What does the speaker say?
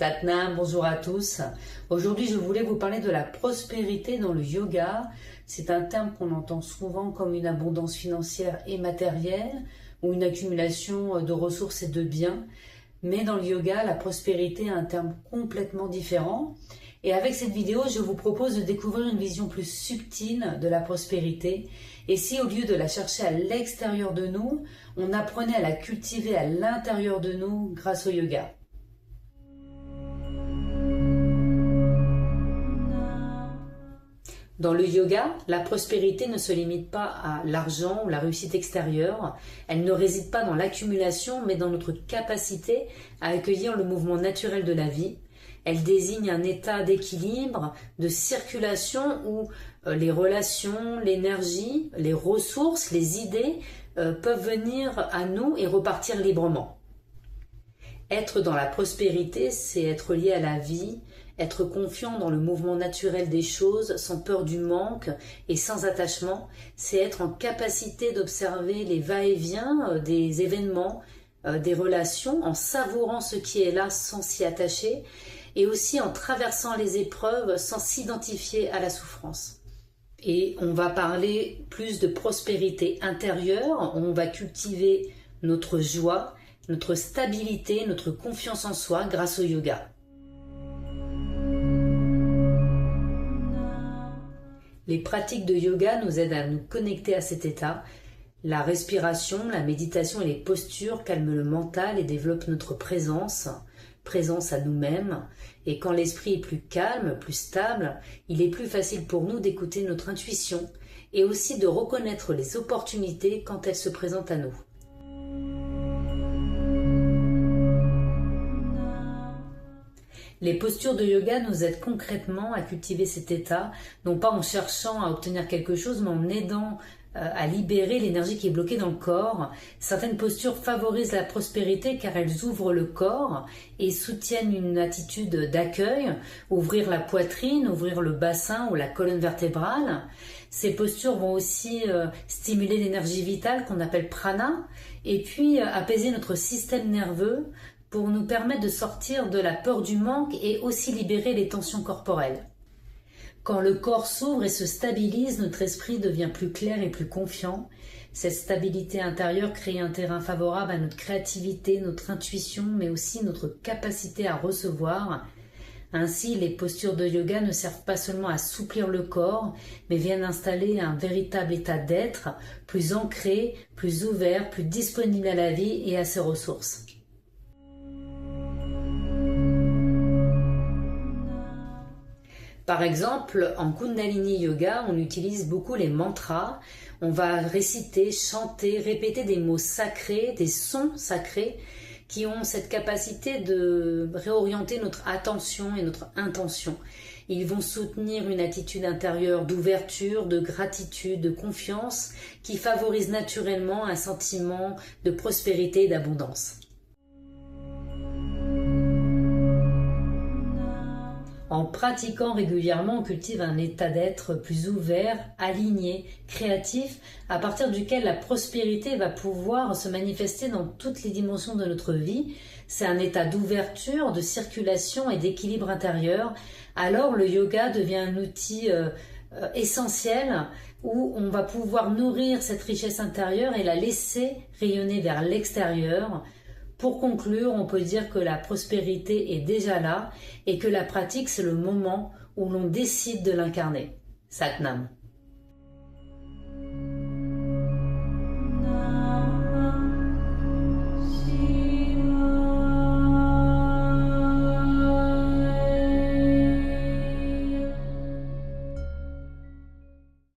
Satnam, bonjour à tous. Aujourd'hui, je voulais vous parler de la prospérité dans le yoga. C'est un terme qu'on entend souvent comme une abondance financière et matérielle ou une accumulation de ressources et de biens. Mais dans le yoga, la prospérité est un terme complètement différent. Et avec cette vidéo, je vous propose de découvrir une vision plus subtile de la prospérité. Et si au lieu de la chercher à l'extérieur de nous, on apprenait à la cultiver à l'intérieur de nous grâce au yoga. Dans le yoga, la prospérité ne se limite pas à l'argent ou la réussite extérieure. Elle ne réside pas dans l'accumulation, mais dans notre capacité à accueillir le mouvement naturel de la vie. Elle désigne un état d'équilibre, de circulation où les relations, l'énergie, les ressources, les idées peuvent venir à nous et repartir librement. Être dans la prospérité, c'est être lié à la vie, être confiant dans le mouvement naturel des choses, sans peur du manque et sans attachement. C'est être en capacité d'observer les va-et-vient des événements, des relations, en savourant ce qui est là sans s'y attacher, et aussi en traversant les épreuves sans s'identifier à la souffrance. Et on va parler plus de prospérité intérieure, on va cultiver notre joie, notre stabilité, notre confiance en soi grâce au yoga. Les pratiques de yoga nous aident à nous connecter à cet état. La respiration, la méditation et les postures calment le mental et développent notre présence à nous-mêmes. Et quand l'esprit est plus calme, plus stable, il est plus facile pour nous d'écouter notre intuition et aussi de reconnaître les opportunités quand elles se présentent à nous. Les postures de yoga nous aident concrètement à cultiver cet état, non pas en cherchant à obtenir quelque chose, mais en aidant à libérer l'énergie qui est bloquée dans le corps. Certaines postures favorisent la prospérité car elles ouvrent le corps et soutiennent une attitude d'accueil, ouvrir la poitrine, ouvrir le bassin ou la colonne vertébrale. Ces postures vont aussi stimuler l'énergie vitale qu'on appelle prana et puis apaiser notre système nerveux pour nous permettre de sortir de la peur du manque et aussi libérer les tensions corporelles. Quand le corps s'ouvre et se stabilise, notre esprit devient plus clair et plus confiant. Cette stabilité intérieure crée un terrain favorable à notre créativité, notre intuition, mais aussi notre capacité à recevoir. Ainsi, les postures de yoga ne servent pas seulement à assouplir le corps, mais viennent installer un véritable état d'être, plus ancré, plus ouvert, plus disponible à la vie et à ses ressources. Par exemple, en Kundalini Yoga, on utilise beaucoup les mantras. On va réciter, chanter, répéter des mots sacrés, des sons sacrés qui ont cette capacité de réorienter notre attention et notre intention. Ils vont soutenir une attitude intérieure d'ouverture, de gratitude, de confiance qui favorise naturellement un sentiment de prospérité et d'abondance. En pratiquant régulièrement, on cultive un état d'être plus ouvert, aligné, créatif, à partir duquel la prospérité va pouvoir se manifester dans toutes les dimensions de notre vie. C'est un état d'ouverture, de circulation et d'équilibre intérieur. Alors le yoga devient un outil essentiel où on va pouvoir nourrir cette richesse intérieure et la laisser rayonner vers l'extérieur. Pour conclure, on peut dire que la prospérité est déjà là et que la pratique, c'est le moment où l'on décide de l'incarner. Satnam.